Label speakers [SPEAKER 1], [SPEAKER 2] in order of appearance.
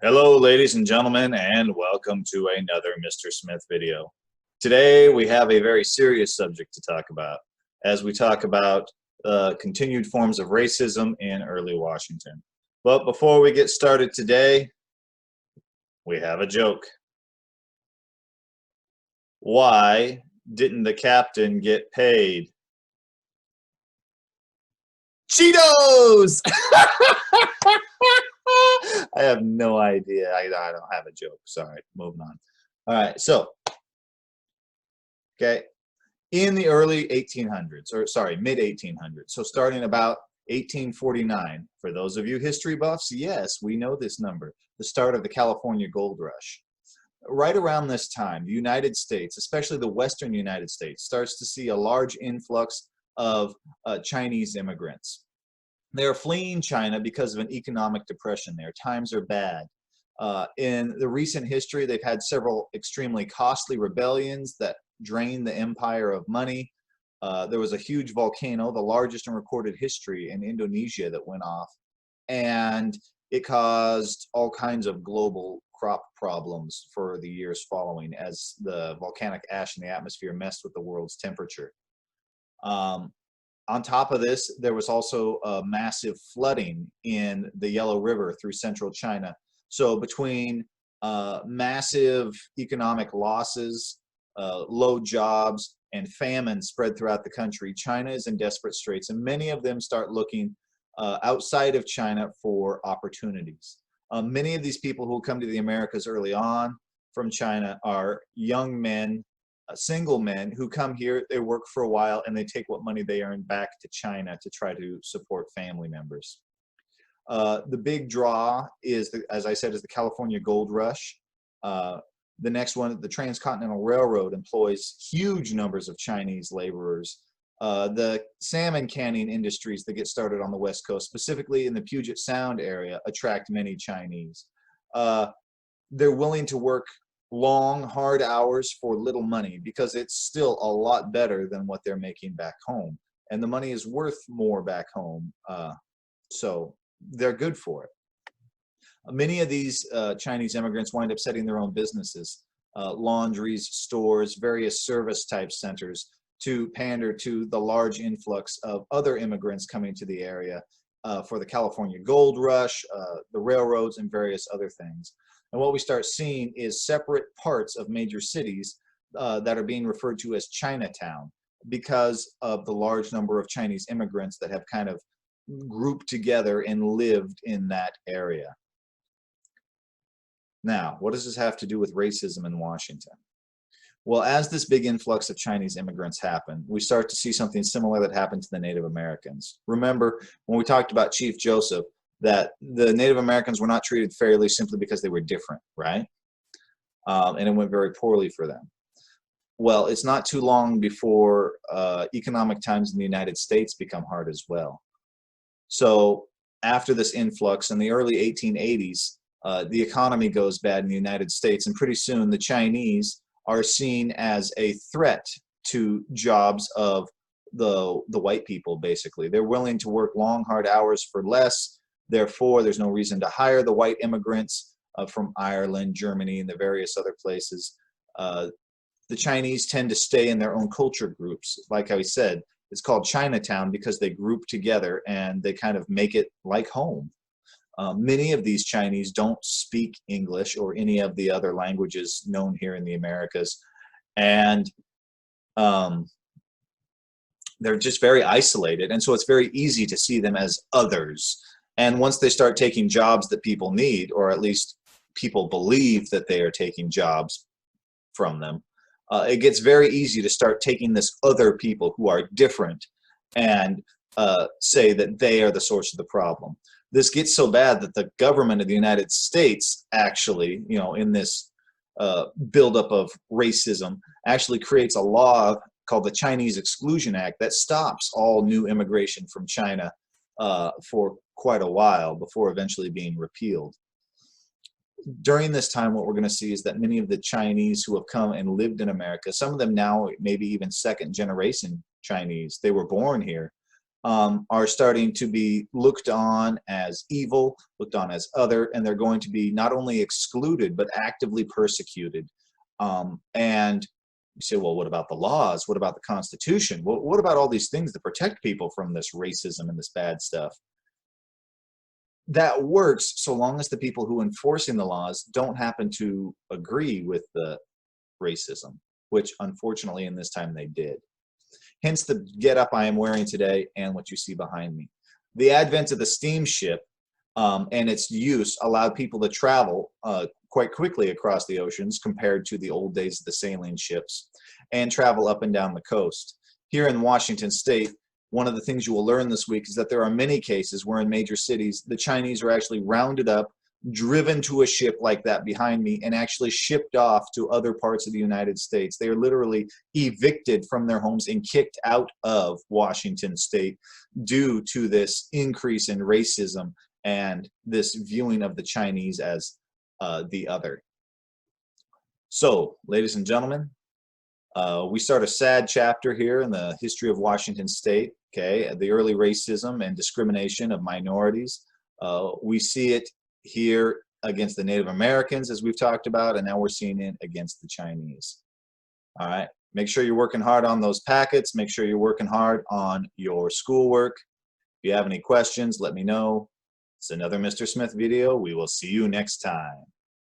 [SPEAKER 1] Hello, ladies and gentlemen, and welcome to another Mr. Smith video. Today, we have a very serious subject to talk about as we talk about continued forms of racism in early Washington. But before we get started today, we have a joke. Why didn't the captain get paid? Cheetos! I have no idea. I don't have a joke. Sorry, moving on. All right, so, okay, in the early 1800s, or sorry, mid 1800s, so starting about 1849, for those of you history buffs, yes, we know this number, the start of the California Gold Rush. Right around this time, the United States, especially the Western United States, starts to see a large influx of Chinese immigrants. They're fleeing China because of an economic depression there. Times are bad. In the recent history, they've had several extremely costly rebellions that drained the empire of money. There was a huge volcano, the largest in recorded history in Indonesia, that went off, and it caused all kinds of global crop problems for the years following as the volcanic ash in the atmosphere messed with the world's temperature. On top of this, there was also massive flooding in the Yellow River through central China. So between massive economic losses, low jobs, and famine spread throughout the country, China is in desperate straits, and many of them start looking outside of China for opportunities. Many of these people who come to the Americas early on from China are young men, single men who come here, they work for a while, and they take what money they earn back to China to try to support family members. The big draw is, as I said, is the California Gold Rush. The next one, the Transcontinental Railroad, employs huge numbers of Chinese laborers. The salmon canning industries that get started on the West Coast, specifically in the Puget Sound area, attract many Chinese. They're willing to work long, hard hours for little money because it's still a lot better than what they're making back home. And the money is worth more back home. So they're good for it. Many of these Chinese immigrants wind up setting their own businesses, laundries, stores, various service type centers, to pander to the large influx of other immigrants coming to the area for the California Gold Rush, the railroads, and various other things. And what we start seeing is separate parts of major cities that are being referred to as Chinatown because of the large number of Chinese immigrants that have kind of grouped together and lived in that area. Now, what does this have to do with racism in Washington? Well, as this big influx of Chinese immigrants happen, we start to see something similar that happened to the Native Americans. Remember, when we talked about Chief Joseph, that the Native Americans were not treated fairly simply because they were different, right? And it went very poorly for them. Well, it's not too long before economic times in the United States become hard as well. So after this influx in the early 1880s, the economy goes bad in the United States, and pretty soon the Chinese are seen as a threat to jobs of the white people, basically. They're willing to work long, hard hours for less. Therefore, there's no reason to hire the white immigrants from Ireland, Germany, and the various other places. The Chinese tend to stay in their own culture groups. Like I said, it's called Chinatown because they group together and they kind of make it like home. Many of these Chinese don't speak English or any of the other languages known here in the Americas. And they're just very isolated. And so it's very easy to see them as others. And once they start taking jobs that people need, or at least people believe that they are taking jobs from them, it gets very easy to start taking this other people who are different and say that they are the source of the problem. This gets so bad that the government of the United States actually, in this buildup of racism, actually creates a law called the Chinese Exclusion Act that stops all new immigration from China for quite a while before eventually being repealed. During this time, what we're going to see is that many of the Chinese who have come and lived in America, some of them now maybe even second generation Chinese, they were born here, are starting to be looked on as evil, looked on as other, and they're going to be not only excluded but actively persecuted. And you say, well, what about the laws? What about the Constitution? Well, what about all these things that protect people from this racism and this bad stuff? That works so long as the people who are enforcing the laws don't happen to agree with the racism, which unfortunately in this time they did. Hence the getup I am wearing today and what you see behind me. The advent of the steamship and its use allowed people to travel quite quickly across the oceans compared to the old days of the sailing ships, and travel up and down the coast. Here in Washington State, one of the things you will learn this week is that there are many cases where in major cities, the Chinese are actually rounded up, driven to a ship like that behind me, and actually shipped off to other parts of the United States. They are literally evicted from their homes and kicked out of Washington State due to this increase in racism and this viewing of the Chinese as the other. So, ladies and gentlemen, we start a sad chapter here in the history of Washington State, okay, the early racism and discrimination of minorities. We see it here against the Native Americans, as we've talked about, and now we're seeing it against the Chinese. All right, make sure you're working hard on those packets. Make sure you're working hard on your schoolwork. If you have any questions, let me know. It's another Mr. Smith video. We will see you next time.